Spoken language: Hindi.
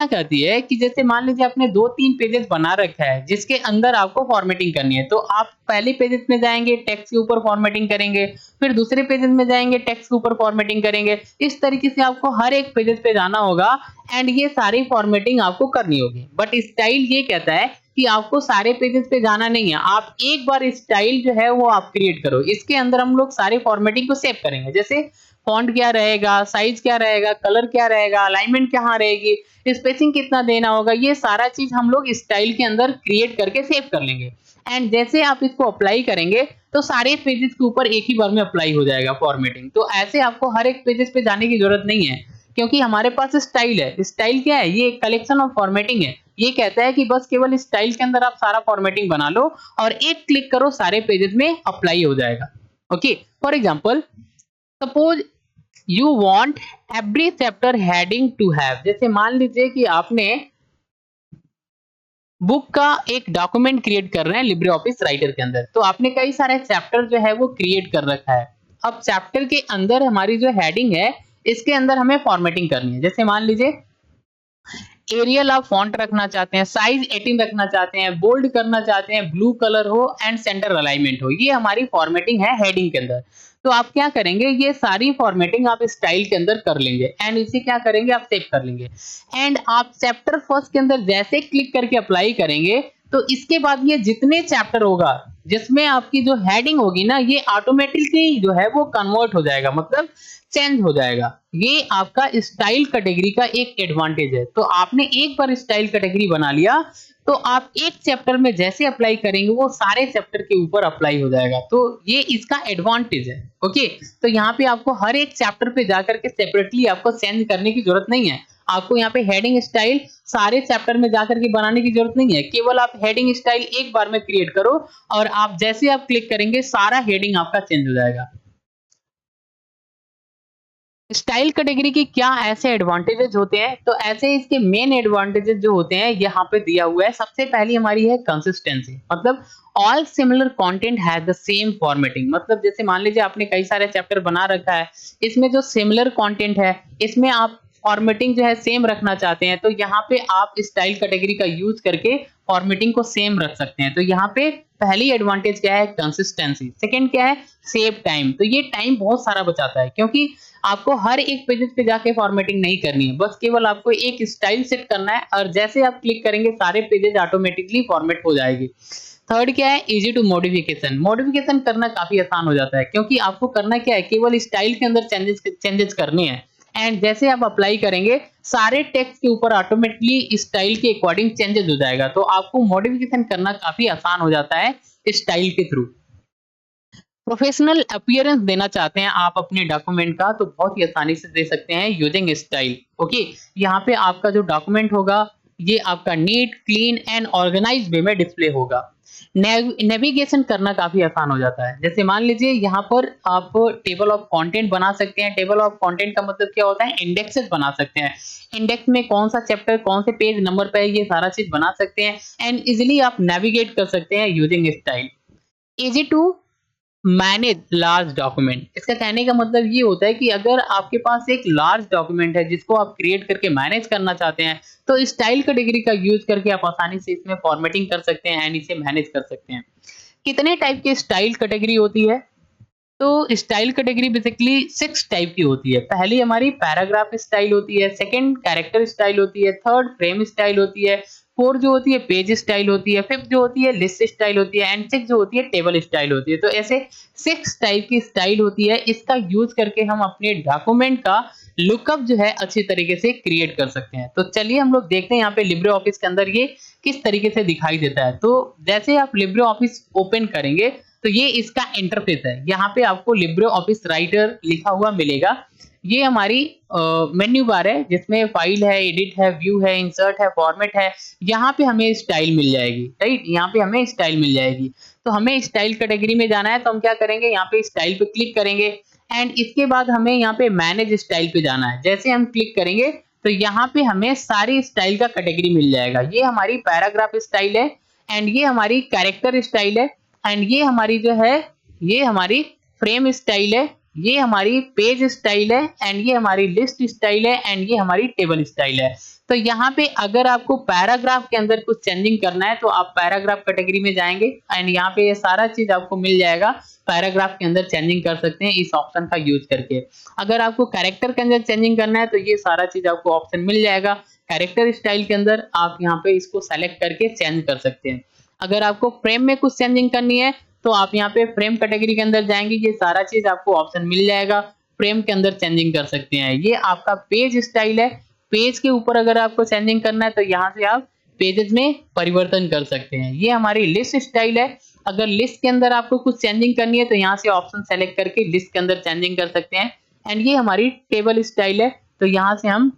क्या कहती है कि जैसे मान लीजिए आपने 2-3 पेजेस बना रखा है जिसके अंदर आपको फॉर्मेटिंग करनी है। तो आप पहले पेजेस में जाएँगे, टेक्स्ट के ऊपर फॉर्मेटिंग करेंगे, फिर दूसरे पेजेस में जाएँगे, टेक्स्ट के ऊपर फॉर्मेटिंग करेंगे। इस तरीके से आपको हर एक पेजेस पे जाना होगा एंड ये सारी फॉर्मेटिंग आपको करनी होगी। बट स्टाइल ये कहता है कि आपको सारे पेजेस पे जाना नहीं है। आप एक बार स्टाइल जो है वो आप क्रिएट करो। इसके अंदर हम लोग सारे फॉर्मेटिंग को सेव करेंगे। जैसे फ़ॉन्ट क्या रहेगा, साइज़ क्या रहेगा, कलर क्या रहेगा, अलाइनमेंट कहाँ रहेगी, स्पेसिंग कितना देना होगा, ये सारा चीज़ हम लोग स्टाइल के अंदर क्रिएट करके सेव कर लेंगे। एंड जैसे आप इसको अप्लाई करेंगे, तो सारे पेजेज़ के ऊपर एक ही बार में अप्लाई हो जाएगा फॉर्मेटिंग। तो ऐसे आपको हर एक पेजेज़ पे जाने की ज़रूरत नहीं है, क्योंकि हमारे पास स्टाइल है। स्टाइल क्या है? ये एक कलेक्शन ऑफ फॉर्मेटिंग है। ये कहता है कि बस केवल स्टाइल के अंदर आप सारा फॉर्मेटिंग बना लो और एक क्लिक करो सारे पेजेज़ में अप्लाई हो जाएगा। Okay, for example suppose you want every chapter heading to have, जैसे मान लीजिए कि आपने बुक का एक डॉक्यूमेंट क्रिएट कर रहे हैं लिब्रे ऑफिस राइटर के अंदर, तो आपने कई सारे चैप्टर जो है वो क्रिएट कर रखा है। अब चैप्टर के अंदर हमारी जो हेडिंग है इसके अंदर हमें फॉर्मेटिंग करनी है। जैसे मान लीजिए एरियल आप फॉन्ट रखना चाहते हैं, साइज 18 रखना चाहते हैं, बोल्ड करना चाहते हैं, ब्लू कलर हो एंड सेंटर अलाइनमेंट हो, ये हमारी फॉर्मेटिंग है हेडिंग के अंदर। तो आप क्या करेंगे, ये सारी फॉर्मेटिंग आप स्टाइल के अंदर कर लेंगे एंड इसे क्या करेंगे, आप सेव कर लेंगे। एंड आप चैप्टर फर्स्ट के अंदर जैसे क्लिक करके अप्लाई करेंगे, तो इसके बाद ये जितने चैप्टर होगा जिसमें आपकी जो हेडिंग होगी ना, ये ऑटोमेटिकली जो है वो कन्वर्ट हो जाएगा, मतलब चेंज हो जाएगा। ये आपका स्टाइल कैटेगरी का एक एडवांटेज है। तो आपने एक बार स्टाइल कैटेगरी बना लिया, तो आप एक चैप्टर में जैसे अप्लाई करेंगे वो सारे चैप्टर के ऊपर अप्लाई हो जाएगा। तो ये इसका एडवांटेज है। ओके, तो यहाँ पे आपको हर एक चैप्टर पे जाकर के सेपरेटली आपको चेंज करने की जरूरत नहीं है। आपको यहाँ पे हेडिंग स्टाइल सारे चैप्टर में जाकर के बनाने की जरूरत नहीं है। केवल आप हेडिंग स्टाइल एक बार में क्रिएट करो और आप जैसे आप क्लिक करेंगे सारा हेडिंग आपका चेंज हो जाएगा। स्टाइल कैटेगरी के क्या ऐसे एडवांटेजेस होते हैं, तो ऐसे इसके मेन एडवांटेजेस जो होते हैं यहाँ पे दिया हुआ है। सबसे पहली हमारी है कंसिस्टेंसी, मतलब all similar content has the same formatting. मतलब जैसे मान लीजिए आपने कई सारे चैप्टर बना रखा है, इसमें जो सिमिलर कंटेंट है इसमें आप फॉर्मेटिंग जो है सेम रखना चाहते हैं, तो यहाँ पे आप स्टाइल कैटेगरी का यूज करके फॉर्मेटिंग को सेम रख सकते हैं। तो यहाँ पे पहली एडवांटेज क्या है, कंसिस्टेंसी। सेकंड क्या है, सेव टाइम। तो ये टाइम बहुत सारा बचाता है, क्योंकि आपको हर एक पेजेस पे जाके फॉर्मेटिंग नहीं करनी है, बस केवल आपको एक स्टाइल सेट करना है और जैसे आप क्लिक करेंगे सारे पेजेस ऑटोमेटिकली फॉर्मेट हो जाएगी। थर्ड क्या है, इजी टू मॉडिफिकेशन। मॉडिफिकेशन करना काफी आसान हो जाता है, क्योंकि आपको करना क्या है, केवल स्टाइल के अंदर चेंजेस करने हैं एंड जैसे आप अप्लाई करेंगे सारे टेक्स्ट के ऊपर ऑटोमेटिकली स्टाइल के अकॉर्डिंग चेंजेस हो जाएगा। तो आपको मॉडिफिकेशन करना काफी आसान हो जाता है स्टाइल के थ्रू। प्रोफेशनल अपीयरेंस देना चाहते हैं आप अपने डॉक्यूमेंट का, तो बहुत ही आसानी से दे सकते हैं यूजिंग स्टाइल। ओके, यहाँ पे आपका जो डॉक्यूमेंट होगा ये आपका नीट, क्लीन एंड ऑर्गेनाइज्ड वे में डिस्प्ले होगा। नेविगेशन करना काफी आसान हो जाता है। जैसे मान लीजिए यहाँ पर आप टेबल ऑफ कंटेंट बना सकते हैं। टेबल ऑफ कंटेंट का मतलब क्या होता है, इंडेक्सेस बना सकते हैं। इंडेक्स में कौन सा चैप्टर कौन से पेज नंबर पे है, ये सारा चीज बना सकते हैं एंड इजिली आप नेविगेट कर सकते हैं using style. Easy to manage large document, इसका कहने का मतलब ये होता है कि अगर आपके पास एक लार्ज डॉक्यूमेंट है जिसको आप क्रिएट करके मैनेज करना चाहते हैं, तो स्टाइल कैटेगरी का यूज करके आप आसानी से इसमें फॉर्मेटिंग कर सकते हैं एंड इसे मैनेज कर सकते हैं। कितने टाइप की स्टाइल कैटेगरी होती है, तो स्टाइल कैटेगरी बेसिकली 6 टाइप की होती है। पहली हमारी पैराग्राफ स्टाइल होती है, सेकंड कैरेक्टर स्टाइल होती है, थर्ड फ्रेम स्टाइल होती है, फोर्थ जो होती है पेज स्टाइल होती है, फिफ्थ जो होती है लिस्ट स्टाइल होती है एंड सिक्स जो होती है टेबल स्टाइल होती है। तो ऐसे 6 टाइप की स्टाइल होती है। इसका यूज करके हम अपने डॉक्यूमेंट का लुकअप जो है अच्छी तरीके से क्रिएट कर सकते हैं। तो चलिए हम लोग देखते हैं यहाँ पे लिब्रे ऑफिस के अंदर ये किस तरीके से दिखाई देता है। तो जैसे आप लिब्रे ऑफिस ओपन करेंगे, तो ये इसका इंटरफेस है। यहाँ पे आपको लिब्रे ऑफिस राइटर लिखा हुआ मिलेगा। ये हमारी मेन्यू बार है जिसमें फाइल है, एडिट है, व्यू है, इंसर्ट है, फॉर्मेट है। यहाँ पे हमें स्टाइल मिल जाएगी, राइट, यहाँ पे हमें स्टाइल मिल जाएगी। तो हमें स्टाइल कैटेगरी में जाना है, तो हम क्या करेंगे, यहाँ पे स्टाइल पे क्लिक करेंगे एंड इसके बाद हमें यहाँ पे मैनेज स्टाइल पे जाना है। जैसे हम क्लिक करेंगे तो यहाँ पे हमें सारी स्टाइल का कैटेगरी मिल जाएगा। ये हमारी पैराग्राफ स्टाइल है एंड ये हमारी कैरेक्टर स्टाइल है एंड ये हमारी जो है ये हमारी फ्रेम स्टाइल है, ये हमारी पेज स्टाइल है एंड ये हमारी लिस्ट स्टाइल है एंड ये हमारी टेबल स्टाइल है। तो यहाँ पे अगर आपको पैराग्राफ के अंदर कुछ चेंजिंग करना है तो आप पैराग्राफ कैटेगरी में जाएंगे एंड यहाँ पे ये सारा चीज आपको मिल जाएगा। पैराग्राफ के अंदर चेंजिंग कर सकते हैं इस ऑप्शन का यूज करके। अगर आपको कैरेक्टर के अंदर चेंजिंग करना है तो ये सारा चीज आपको ऑप्शन मिल जाएगा। कैरेक्टर स्टाइल के अंदर आप यहाँ पे इसको सेलेक्ट करके चेंज कर सकते हैं। अगर आपको फ्रेम में कुछ चेंजिंग करनी है तो आप यहाँ पे फ्रेम कैटेगरी के अंदर जाएंगे, ये सारा चीज आपको ऑप्शन मिल जाएगा। फ्रेम के अंदर चेंजिंग कर सकते हैं। ये आपका पेज स्टाइल है। पेज के ऊपर अगर आपको चेंजिंग करना है तो यहाँ से आप पेजेस में परिवर्तन कर सकते हैं। ये हमारी लिस्ट स्टाइल है। अगर लिस्ट के अंदर आपको कुछ चेंजिंग करनी है तो यहाँ से ऑप्शन सेलेक्ट करके लिस्ट के अंदर चेंजिंग कर सकते हैं। एंड ये हमारी टेबल स्टाइल है। तो यहाँ से हम